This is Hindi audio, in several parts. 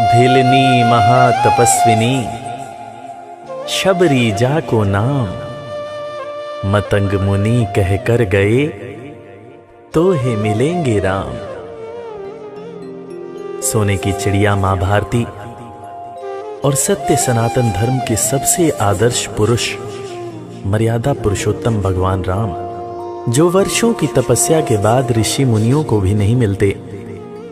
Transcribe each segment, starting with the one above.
भिलनी महातपस्विनी शबरी जाको नाम, मतंग मुनि कह कर गए तो हे मिलेंगे राम। सोने की चिड़िया मां भारती और सत्य सनातन धर्म के सबसे आदर्श पुरुष मर्यादा पुरुषोत्तम भगवान राम, जो वर्षों की तपस्या के बाद ऋषि मुनियों को भी नहीं मिलते,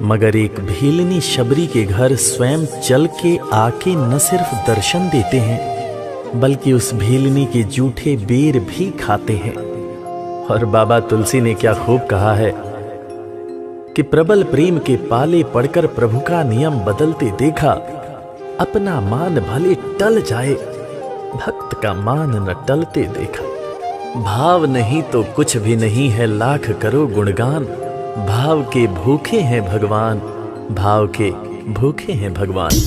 मगर एक भीलनी शबरी के घर स्वयं चल के आके न सिर्फ दर्शन देते हैं बल्कि उस भीलनी के जूठे बेर भी खाते हैं। और बाबा तुलसी ने क्या खूब कहा है कि प्रबल प्रेम के पाले पड़कर प्रभु का नियम बदलते देखा, अपना मान भले टल जाए भक्त का मान न टलते देखा। भाव नहीं तो कुछ भी नहीं है, लाख करो गुणगान, भाव के भूखे हैं भगवान, भाव के भूखे हैं भगवान।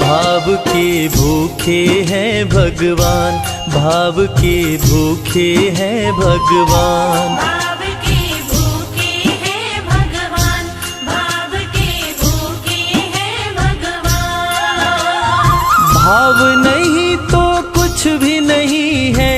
भाव के भूखे हैं भगवान, भाव के भूखे हैं भगवान, भाव के भूखे हैं भगवान, भाव के भूखे हैं भगवान। भाव नहीं तो कुछ भी नहीं है,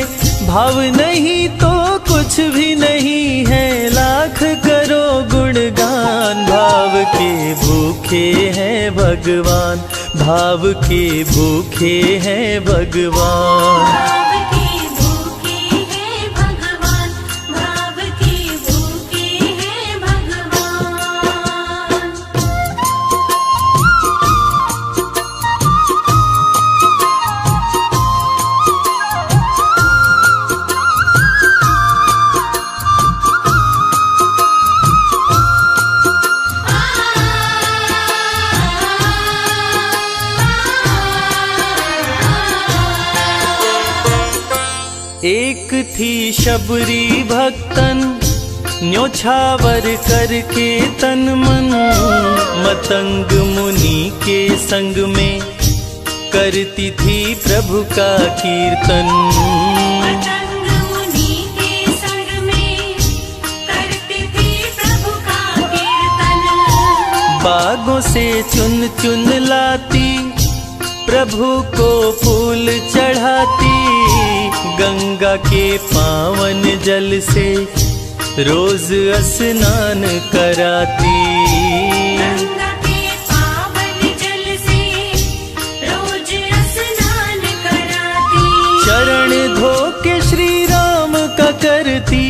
भाव नहीं तो कुछ भी नहीं है, लाख करो गुणगान। भाव के भूखे हैं भगवान, भाव के भूखे हैं भगवान। भाव के भूखे हैं भगवान, भाव के भूखे हैं भगवान। एक थी शबरी भक्तन, न्योछावर करके तन मन, मतंग मुनि के संग में करती थी प्रभु का कीर्तन। मतंग मुनि के संग में करती थी प्रभु का कीर्तन। बागों से चुन चुन लाती, प्रभु को फूल चढ़ाती, गंगा के पावन जल से रोज स्नान कराती। गंगा के पावन जल से रोज स्नान कराती। चरण धो के श्री राम का करती,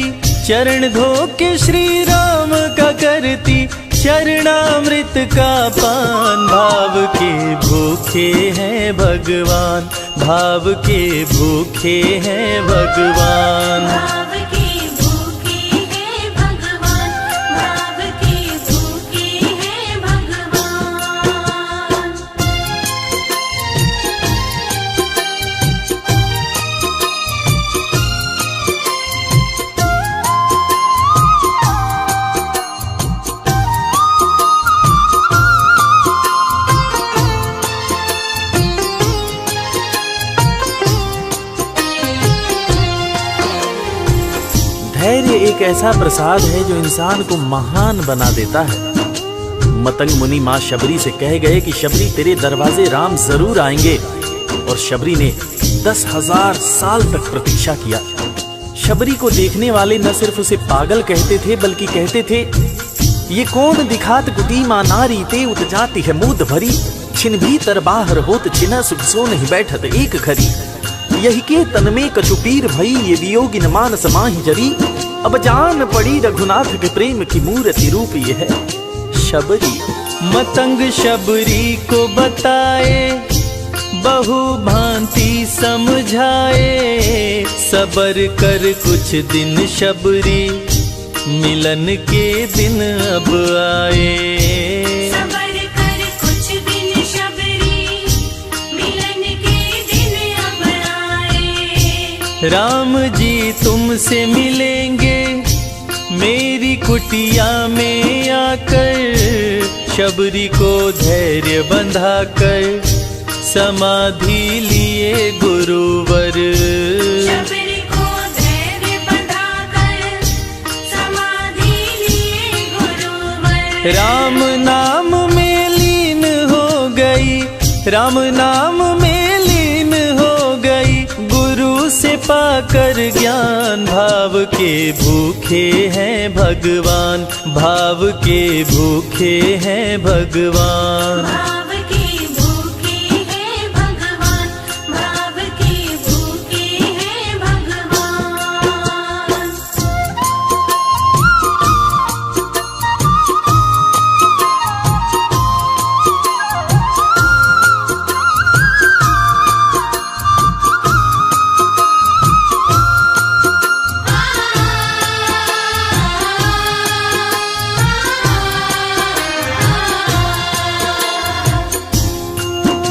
चरण धो के श्री राम का करती, चरणामृत का पान। भाव के भूखे हैं भगवान, भाव के भूखे हैं भगवान। भाव के भूखे हैं भगवान, भाव के भूखे हैं भगवान। धैर्य एक ऐसा प्रसाद है जो इंसान को महान बना देता है। मतंग मुनि मां शबरी से कह गए कि शबरी तेरे दरवाजे राम जरूर आएंगे, और शबरी ने 10,000 साल तक प्रतीक्षा किया। शबरी को देखने वाले न सिर्फ उसे पागल कहते थे बल्कि कहते थे, ये कौन दिखात कुटी मां नारी ते उत जाती है मूद भरी, छिन भीतर बाहर होत छिना सुख सो नहीं बैठत एक घड़ी, यही के तन में कछुपीर भई ये वियोगिन मानस माहि जरी, अब जान पड़ी रघुनाथ के प्रेम की मूर्ति रूप ये है शबरी। मतंग शबरी को बताए, बहु भांति समझाए, सबर कर कुछ दिन शबरी, मिलन के दिन अब आए। सबर कर कुछ दिन शबरी, मिलन के दिन अब आए। राम जी तुमसे मिलेंगे मेरी कुटिया में आकर, शबरी को धैर्य बंधा कर समाधि लिए गुरुवर। शबरी को धैर्य बंधाकर समाधि लिए गुरुवर। राम नाम में लीन हो गई, राम नाम में लीन हो गई, गुरु से पाकर ज्ञान। भाव के भूखे हैं भगवान, भाव के भूखे हैं भगवान। भाव के भूखे हैं भगवान, भाव के भूखे हैं भगवान।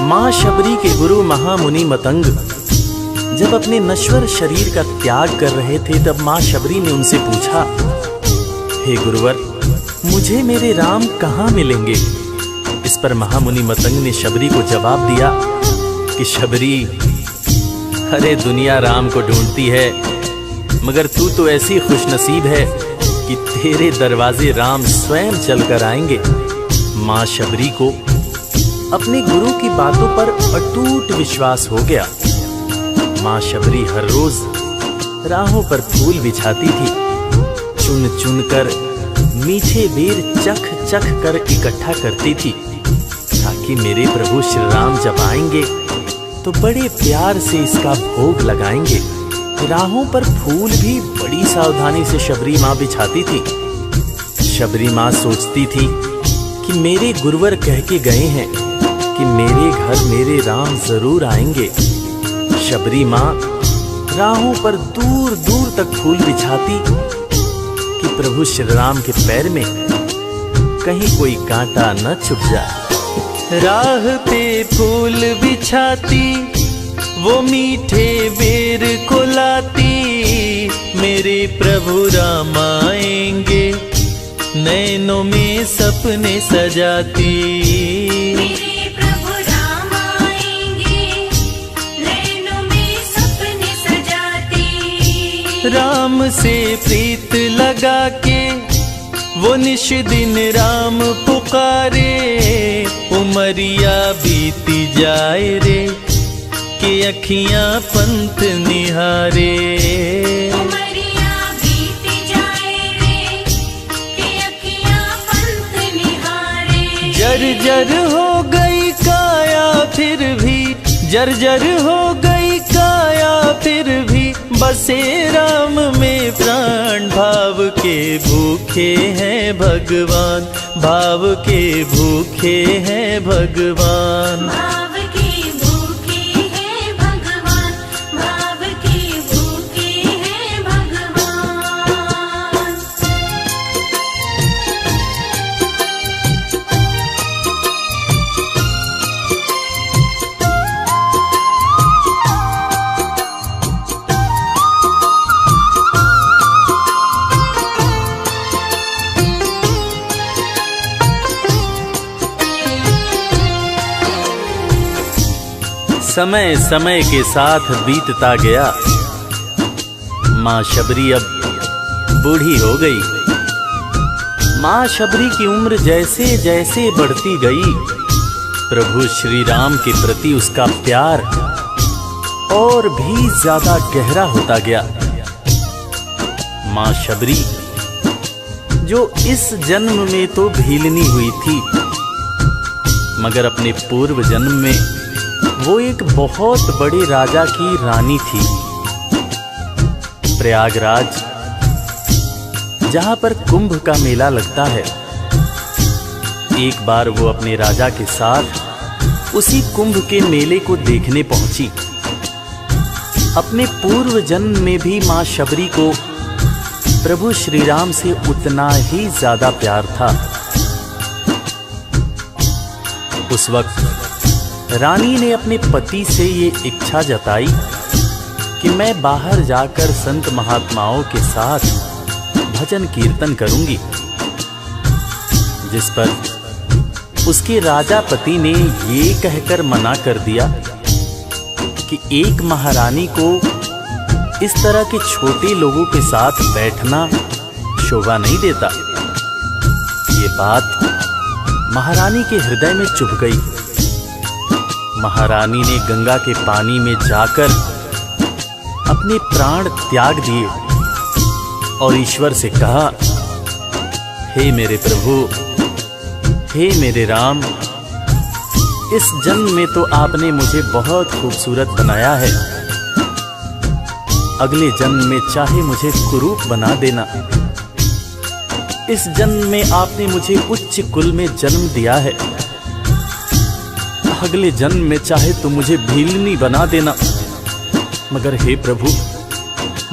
माँ शबरी के गुरु महामुनि मतंग जब अपने नश्वर शरीर का त्याग कर रहे थे, तब माँ शबरी ने उनसे पूछा, हे गुरुवर, मुझे मेरे राम कहाँ मिलेंगे? इस पर महामुनि मतंग ने शबरी को जवाब दिया कि शबरी, अरे दुनिया राम को ढूंढती है, मगर तू तो ऐसी खुशनसीब है कि तेरे दरवाजे राम स्वयं चलकर आएंगे। माँ शबरी को अपने गुरु की बातों पर अटूट विश्वास हो गया। माँ शबरी हर रोज राहों पर फूल बिछाती थी, चुन चुन कर मीठे बेर चख चख कर इकट्ठा करती थी, ताकि मेरे प्रभु श्री राम जब आएंगे तो बड़े प्यार से इसका भोग लगाएंगे। राहों पर फूल भी बड़ी सावधानी से शबरी माँ बिछाती थी। शबरी माँ सोचती थी कि मेरे गुरुवर कह के गए हैं कि मेरे घर मेरे राम जरूर आएंगे। शबरी माँ राहों पर दूर दूर तक फूल बिछाती कि प्रभु श्री राम के पैर में कहीं कोई कांटा न चुभ जाए। राह पे फूल बिछाती, वो मीठे बेर को लाती, मेरे प्रभु राम आएंगे, नैनों में सपने सजाती। मेरे प्रभु राम आएंगे, नैनों में सपने सजाती। राम से प्रीत लगा के वो निश दिन राम पुकारे, उमरिया बीती जाए रे कि अखियां पंथ निहारे। उमरिया बीती जाए रे कि अखियां पंथ निहारे। जर्जर हो गई काया फिर भी, जर्जर हो गई काया फिर भी, बसे राम में प्राण। भाव के भूखे हैं भगवान, भाव के भूखे हैं भगवान। भाव के भूखे हैं भगवान, भाव के भूखे हैं भगवान। समय समय के साथ बीतता गया। माँ शबरी अब बूढ़ी हो गई। माँ शबरी की उम्र जैसे जैसे बढ़ती गई, प्रभु श्री राम के प्रति उसका प्यार और भी ज्यादा गहरा होता गया। माँ शबरी जो इस जन्म में तो भीलनी हुई थी, मगर अपने पूर्व जन्म में वो एक बहुत बड़े राजा की रानी थी। प्रयागराज, जहां पर कुंभ का मेला लगता है, एक बार वो अपने राजा के साथ उसी कुंभ के मेले को देखने पहुंची। अपने पूर्व जन्म में भी मां शबरी को प्रभु श्री राम से उतना ही ज्यादा प्यार था। उस वक्त रानी ने अपने पति से ये इच्छा जताई कि मैं बाहर जाकर संत महात्माओं के साथ भजन कीर्तन करूंगी, जिस पर उसके राजा पति ने ये कहकर मना कर दिया कि एक महारानी को इस तरह के छोटे लोगों के साथ बैठना शोभा नहीं देता। ये बात महारानी के हृदय में चुभ गई। महारानी ने गंगा के पानी में जाकर अपने प्राण त्याग दिए और ईश्वर से कहा, हे मेरे प्रभु, हे मेरे राम, इस जन्म में तो आपने मुझे बहुत खूबसूरत बनाया है, अगले जन्म में चाहे मुझे कुरूप बना देना। इस जन्म में आपने मुझे उच्च कुल में जन्म दिया है, अगले जन्म में चाहे तो मुझे भीलनी बना देना। मगर हे प्रभु,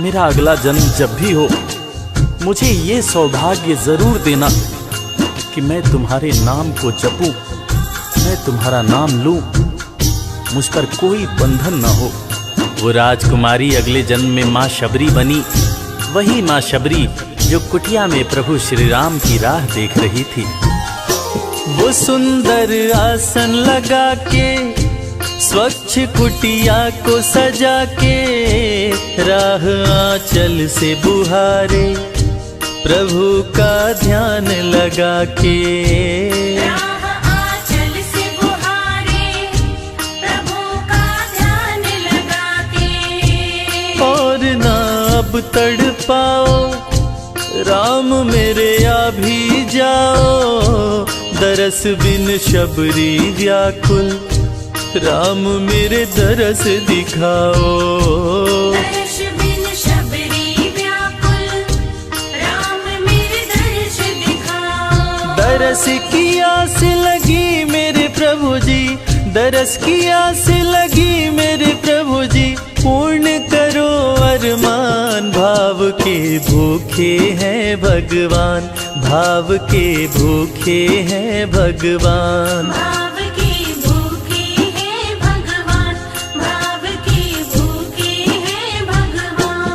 मेरा अगला जन्म जब भी हो, मुझे ये सौभाग्य जरूर देना कि मैं तुम्हारे नाम को जपूं, मैं तुम्हारा नाम लूं, मुझ पर कोई बंधन न हो। वो राजकुमारी अगले जन्म में माँ शबरी बनी, वही माँ शबरी जो कुटिया में प्रभु श्री राम की राह देख रही थी। वो सुंदर आसन लगा के, स्वच्छ कुटिया को सजा के, राह आंचल से बुहारे, प्रभु का ध्यान लगा के। राह आंचल से बुहारे, प्रभु का ध्यान लगा के। और ना अब तड़पाओ, राम मेरे आ भी जाओ, दरस बिन शबरी व्याकुल, राम मेरे दरस दिखाओ। दर्श बिन शबरी व्याकुल, राम मेरे दर्श दिखाओ। दरस की आस लगी मेरे प्रभु जी, दरस की आस लगी मेरे प्रभु जी, पूर्ण करो अरमान। भाव के भूखे हैं भगवान, भाव के भूखे हैं भगवान। भाव के भूखे हैं भगवान, भाव के भूखे हैं भगवान।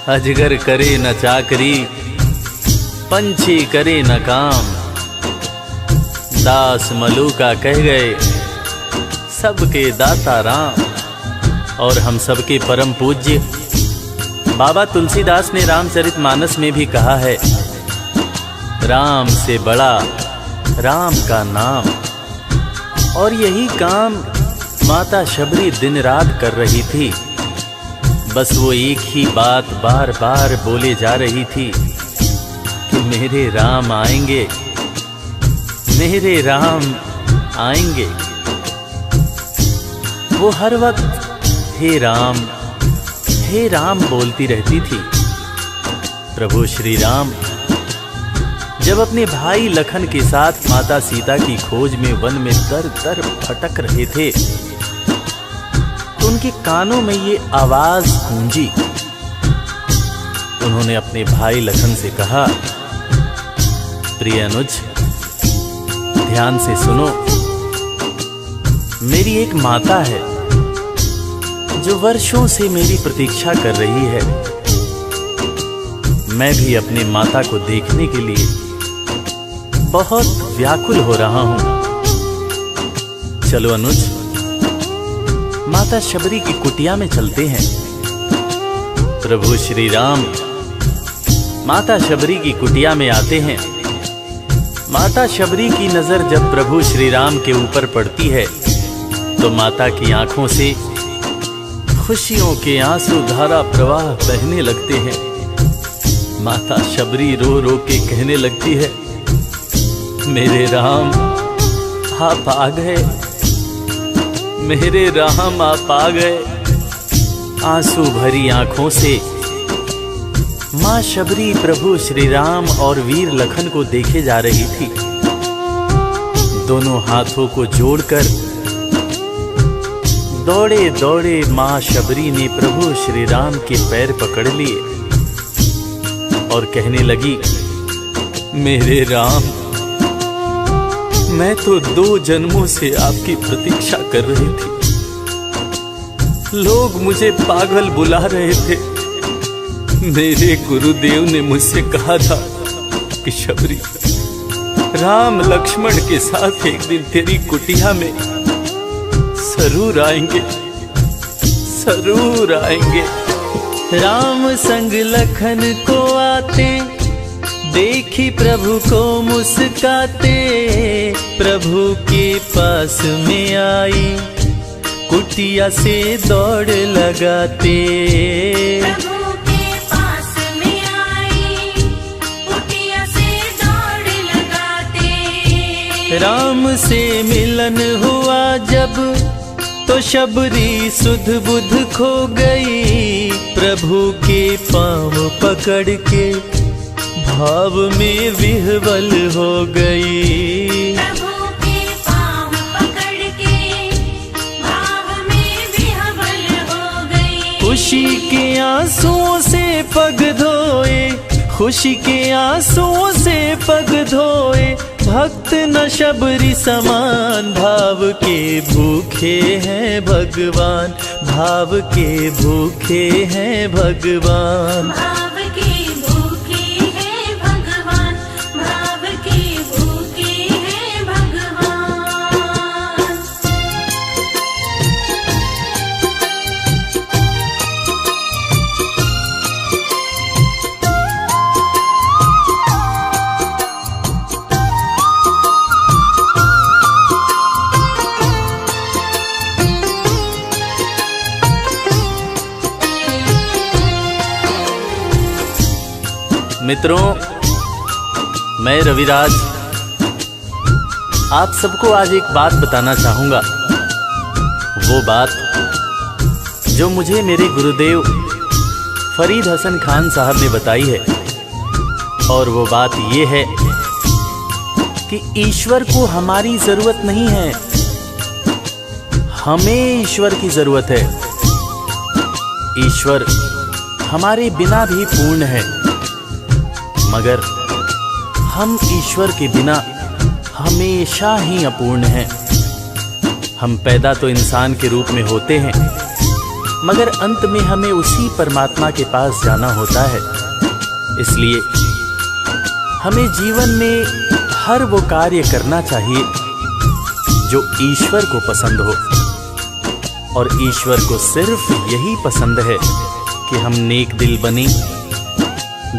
अजगर करे न चाकरी, पंछी करे न काम, दास मलूका कह गए सबके दाता राम। और हम सबके परम पूज्य बाबा तुलसीदास ने रामचरितमानस में भी कहा है, राम से बड़ा राम का नाम। और यही काम माता शबरी दिन रात कर रही थी। बस वो एक ही बात बार बार बोले जा रही थी कि मेरे राम आएंगे, मेरे राम आएंगे। वो हर वक्त हे राम बोलती रहती थी। प्रभु श्री राम जब अपने भाई लखन के साथ माता सीता की खोज में वन में दर दर भटक रहे थे, तो उनके कानों में ये आवाज गूंजी। उन्होंने अपने भाई लखन से कहा, प्रिय अनुज, ध्यान से सुनो। मेरी एक माता है जो वर्षों से मेरी प्रतीक्षा कर रही है। मैं भी अपने माता को देखने के लिए बहुत व्याकुल हो रहा हूं। चलो अनुज, माता शबरी की कुटिया में चलते हैं। प्रभु श्री राम माता शबरी की कुटिया में आते हैं। माता शबरी की नजर जब प्रभु श्री राम के ऊपर पड़ती है तो माता की आंखों से खुशियों के आंसू धारा प्रवाह बहने लगते हैं। माता शबरी रो रो के कहने लगती है, मेरे राम आप आ गए, मेरे राम आप आ गए। आंसू भरी आंखों से मां शबरी प्रभु श्री राम और वीर लखन को देखे जा रही थी। दोनों हाथों को जोड़कर दौड़े दौड़े माँ शबरी ने प्रभु श्री राम के पैर पकड़ लिए और कहने लगी, मेरे राम, मैं तो 2 जन्मों से आपकी प्रतीक्षा कर रही थी। लोग मुझे पागल बुला रहे थे। मेरे गुरुदेव ने मुझसे कहा था कि शबरी, राम लक्ष्मण के साथ एक दिन तेरी कुटिया में जरूर आएंगे, जरूर आएंगे। राम संग लखन को आते, देखी प्रभु को मुस्काते, प्रभु के पास में आई, कुटिया से दौड़ लगाते। प्रभु के पास में आई, कुटिया से दौड़ लगाते। राम से मिलन हुआ जब, तो शबरी सुध बुध खो गई, प्रभु के पाँव पकड़ के भाव में विह्वल हो गई। प्रभु के पाँव पकड़ के भाव में विह्वल हो गई। खुशी के आंसुओं से पग धोए, खुशी के आंसुओं से पग धोए, भक्त न शबरी समान, भाव के भूखे हैं भगवान, भाव के भूखे हैं भगवान। भाव के भूखे हैं भगवान, भाव के भूखे हैं भगवान। मित्रों, मैं रविराज आप सबको आज एक बात बताना चाहूंगा। वो बात जो मुझे मेरे गुरुदेव फरीद हसन खान साहब ने बताई है, और वो बात ये है कि ईश्वर को हमारी जरूरत नहीं है, हमें ईश्वर की जरूरत है। ईश्वर हमारे बिना भी पूर्ण है, मगर हम ईश्वर के बिना हमेशा ही अपूर्ण हैं। हम पैदा तो इंसान के रूप में होते हैं, मगर अंत में हमें उसी परमात्मा के पास जाना होता है। इसलिए हमें जीवन में हर वो कार्य करना चाहिए जो ईश्वर को पसंद हो, और ईश्वर को सिर्फ यही पसंद है कि हम नेक दिल बने,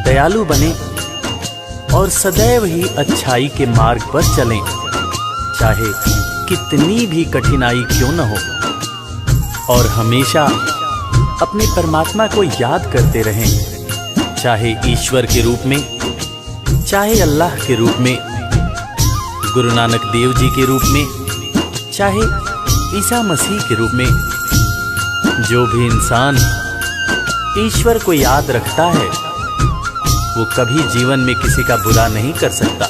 दयालु बने और सदैव ही अच्छाई के मार्ग पर चलें, चाहे कितनी भी कठिनाई क्यों न हो, और हमेशा अपने परमात्मा को याद करते रहें, चाहे ईश्वर के रूप में, चाहे अल्लाह के रूप में, गुरु नानक देव जी के रूप में, चाहे ईसा मसीह के रूप में। जो भी इंसान ईश्वर को याद रखता है, वो कभी जीवन में किसी का बुरा नहीं कर सकता।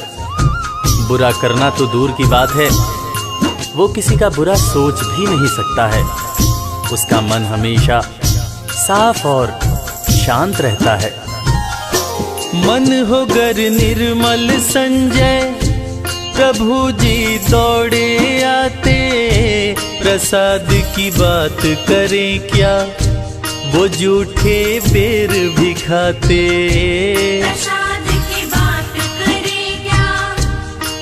बुरा करना तो दूर की बात है, वो किसी का बुरा सोच भी नहीं सकता है। उसका मन हमेशा साफ और शांत रहता है। मन हो गर निर्मल संजय, प्रभु जी दौड़े आते, प्रसाद की बात करें क्या, वो झूठे बेर भी खाते। प्रसाद की बात करें क्या,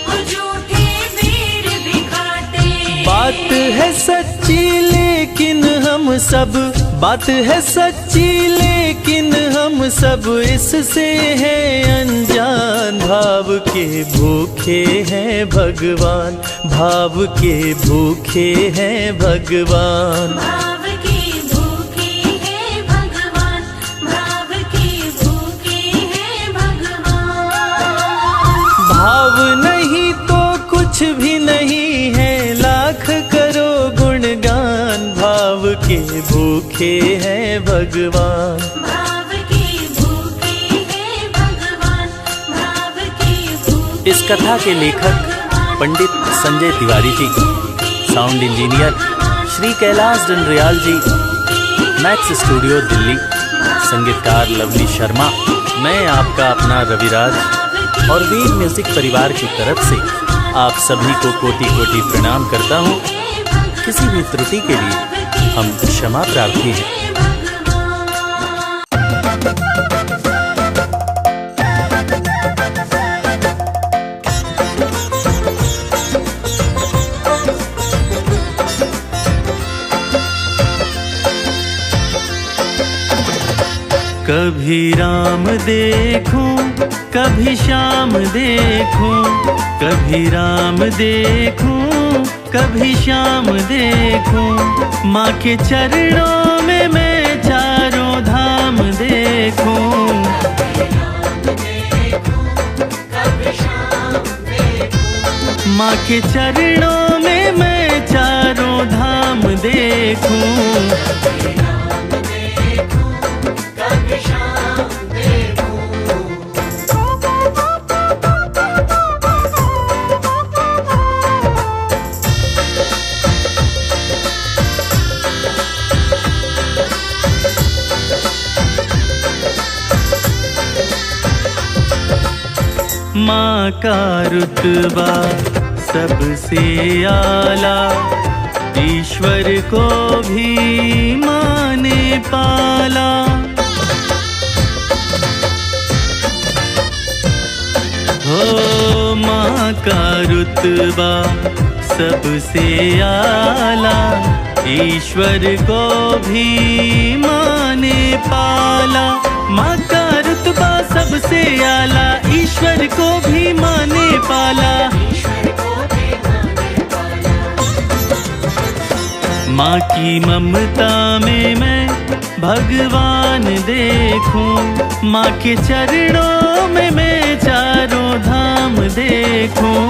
वो झूठे बेर भी खाते। बात है सच्ची लेकिन हम सब, बात है सच्ची लेकिन हम सब इससे हैं अनजान। भाव के भूखे हैं भगवान, भाव के भूखे हैं भगवान। भाव के भूखे हैं भगवान, भाव के भूखे हैं भगवान। भाव नहीं तो कुछ भी नहीं है, लाख करो गुणगान। भाव के भूखे हैं भगवान, भाव के भूखे हैं भगवान, भाव के भूखे। इस कथा के लेखक पंडित संजय तिवारी जी, साउंड इंजीनियर श्री कैलाश डंडरियाल जी, मैक्स स्टूडियो दिल्ली। संगीतकार लवली शर्मा। मैं आपका अपना रविराज और वीर म्यूजिक परिवार की तरफ से आप सभी को कोटि कोटि प्रणाम करता हूँ। किसी भी त्रुटि के लिए हम क्षमा प्रार्थी हैं। कभी राम देखूं, कभी श्याम देखूं, कभी राम देखूं, कभी श्याम देखूं। माँ के चरणों में मैं चारों धाम देखूं। माँ के चरणों में मैं चारों धाम देखूं। माँ का रुतबा सबसे आला, ईश्वर को भी माँ ने पाला। हो माँ का रुतबा सबसे आला, ईश्वर को भी माँ ने पाला। माँ का रुतबा सबसे आला, ईश्वर को भी माँ ने पाला। माँ की ममता में मैं भगवान देखूं। माँ के चरणों में मैं चारों धाम देखूं।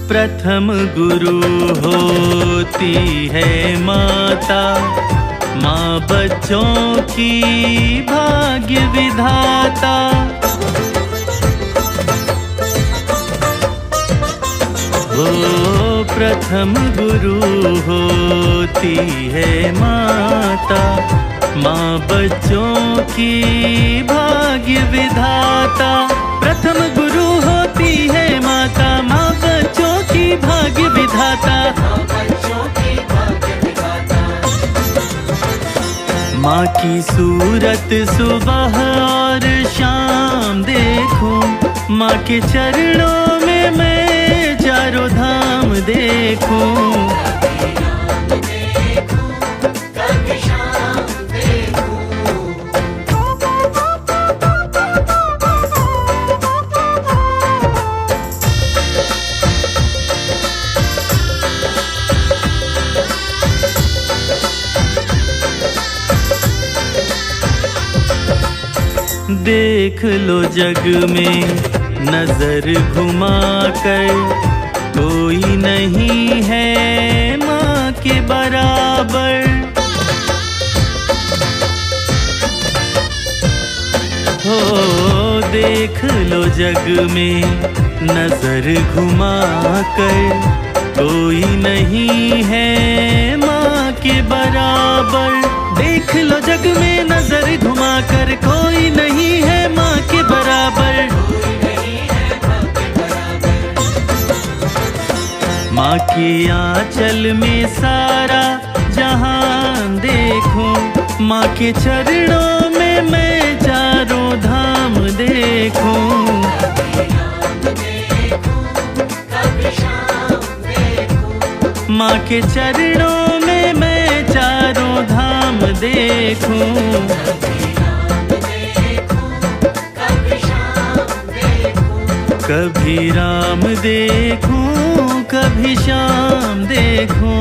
प्रथम गुरु होती है माता, माँ बच्चों की भाग्य विधाता। वो प्रथम गुरु होती है माता, माँ बच्चों की भाग्य विधाता। प्रथम गुरु होती है माता, माँ बच्चों की भाग्य विधाता। माँ की सूरत सुबह और शाम देखूं। माँ के चरणों में मैं चारों धाम देखूं। देख लो जग में नजर घुमा कर, कोई नहीं है माँ के बराबर। हो देख लो जग में नजर घुमा कर, कोई नहीं है माँ के बराबर। देख लो जग में नजर घुमा कर, कोई नहीं है माँ के बराबर। माँ के आंचल में सारा जहान देखूं। माँ के चरणों में मैं चारों धाम देखूं। माँ के चरणों में मैं चारों धाम देखूं। कभी राम देखूं, कभी श्याम देखूं।